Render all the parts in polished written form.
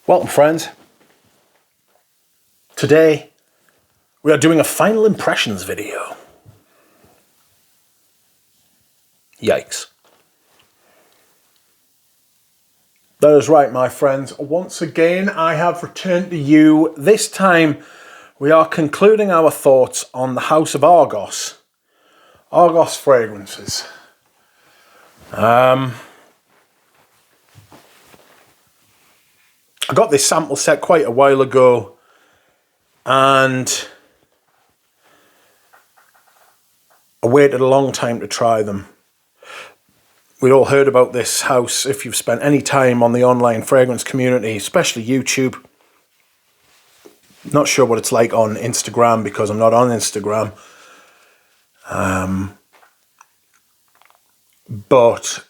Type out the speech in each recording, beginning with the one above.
Welcome, friends. Today we are doing a final impressions video. Yikes. That is right, my friends. Once again, I have returned to you. This time we are concluding our thoughts on the House of Argos. Argos Fragrances. I got this sample set quite a while ago, and I waited a long time to try them. We all heard about this house if you've spent any time on the online fragrance community, especially YouTube. Not sure what it's like on Instagram because I'm not on Instagram. But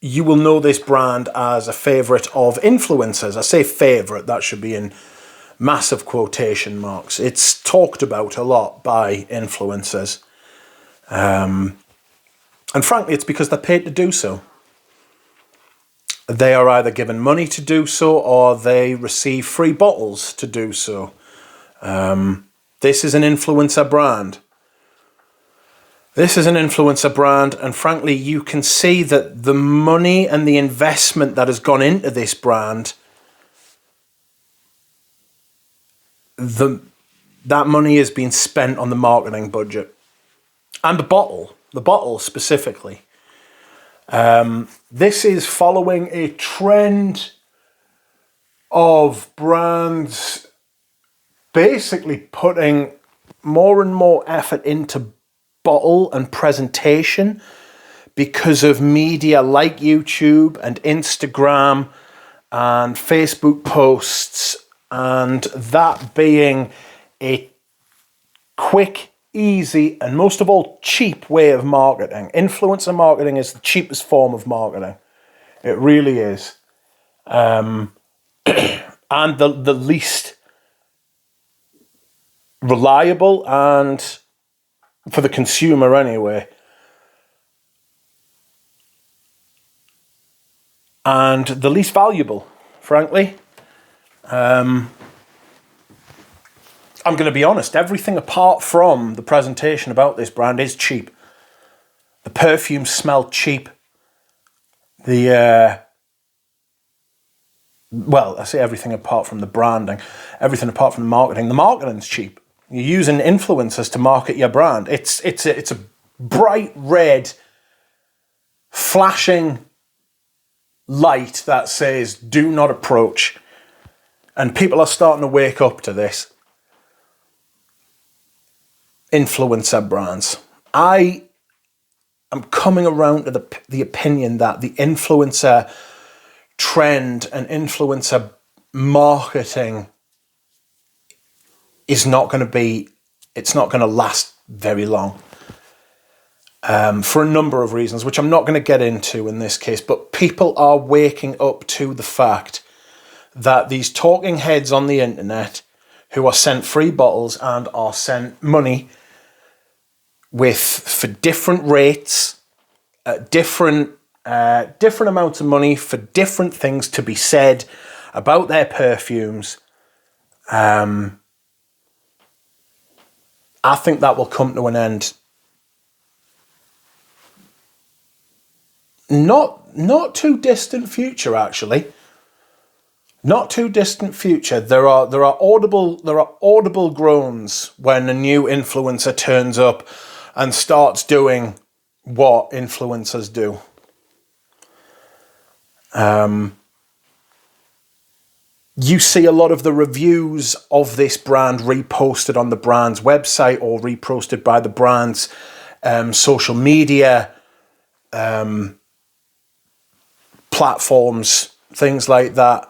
you will know this brand as a favourite of influencers. I say favourite, that should be in massive quotation marks. It's talked about a lot by influencers. And frankly, it's because they're paid to do so. They are either given money to do so or they receive free bottles to do so. This is an influencer brand. This is an influencer brand, and frankly, you can see that the money and the investment that has gone into this brand, that money has been spent on the marketing budget. And the bottle specifically. This is following a trend of brands basically putting more and more effort into bottle and presentation because of media like YouTube and Instagram and Facebook posts, and that being a quick, easy, and most of all, cheap way of marketing. Influencer marketing is the cheapest form of marketing. It really is. And the least reliable, and for the consumer anyway. And the least valuable, frankly. I'm going to be honest, everything apart from the presentation about this brand is cheap. The perfumes smell cheap. I say everything apart from the branding, everything apart from the marketing. The marketing's cheap. You're using influencers to market your brand. It's a bright red, flashing light that says, "Do not approach." And people are starting to wake up to this. Influencer brands. I am coming around to the opinion that the influencer trend and influencer marketing is not going to last very long. For a number of reasons, which I'm not going to get into in this case, but people are waking up to the fact that these talking heads on the internet who are sent free bottles and are sent money for different rates, different amounts of money for different things to be said about their perfumes. I think that will come to an end. Not too distant future, actually. Not too distant future. There are audible groans when a new influencer turns up and starts doing what influencers do. You see a lot of the reviews of this brand reposted on the brand's website or reposted by the brand's social media platforms, things like that.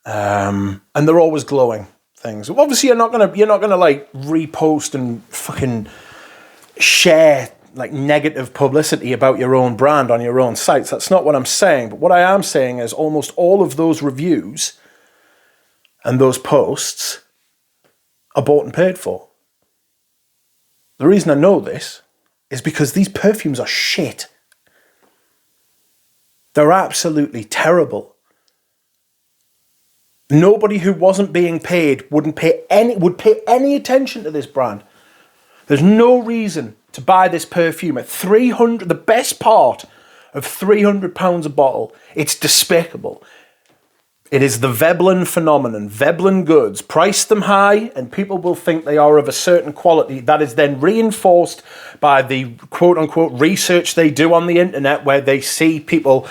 And they're always glowing things. Obviously, you're not gonna like repost and fucking share like negative publicity about your own brand on your own sites. That's not what I'm saying. But what I am saying is almost all of those reviews and those posts are bought and paid for. The reason I know this is because these perfumes are shit. They're absolutely terrible. Nobody who wasn't being paid would pay any attention to this brand. There's no reason to buy this perfume at 300, the best part of £300 a bottle. It's despicable. It is the Veblen phenomenon. Veblen goods, price them high and people will think they are of a certain quality. That is then reinforced by the quote-unquote research they do on the internet, where they see people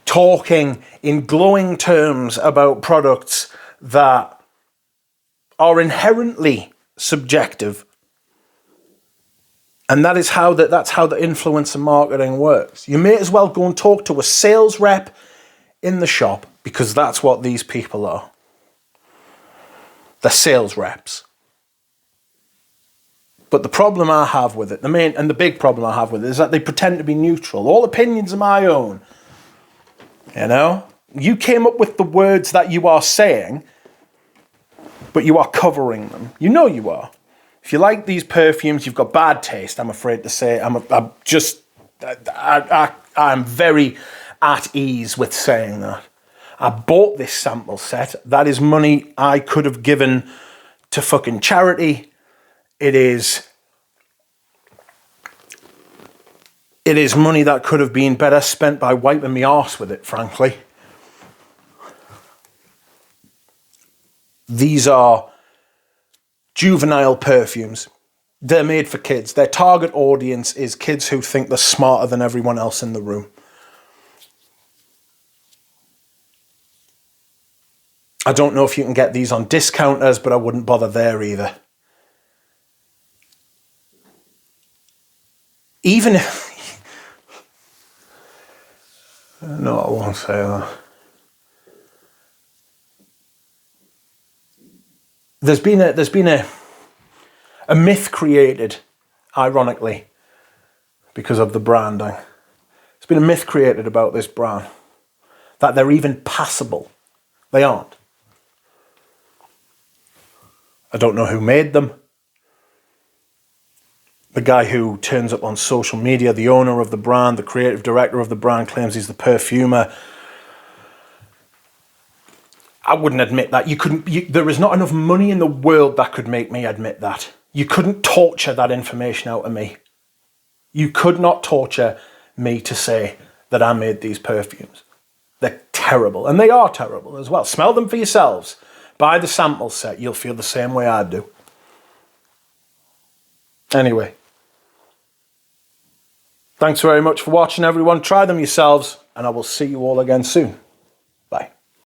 talking in glowing terms about products that are inherently subjective. And that's how the influencer marketing works. You may as well go and talk to a sales rep in the shop, because that's what these people are. They're sales reps. But the problem I have with it, the big problem I have with it, is that they pretend to be neutral. All opinions are my own. You know? You came up with the words that you are saying, but you are covering them. You know you are. If you like these perfumes, you've got bad taste, I'm afraid to say. I'm very at ease with saying that. I bought this sample set. That is money I could have given to fucking charity. It is money that could have been better spent by wiping me arse with it, frankly. These are juvenile perfumes. They're made for kids. Their target audience is kids who think they're smarter than everyone else in the room. I don't know if you can get these on discounters, but I wouldn't bother there either. Even if... No, I won't say that. There's been a myth created, ironically, because of the branding. There's been a myth created about this brand, that they're even passable. They aren't. I don't know who made them. The guy who turns up on social media, the owner of the brand, the creative director of the brand, claims he's the perfumer. I wouldn't admit that. There is not enough money in the world that could make me admit that. You couldn't torture that information out of me. You could not torture me to say that I made these perfumes. They're terrible. And they are terrible as well. Smell them for yourselves. Buy the sample set. You'll feel the same way I do. Anyway. Thanks very much for watching, everyone. Try them yourselves, and I will see you all again soon.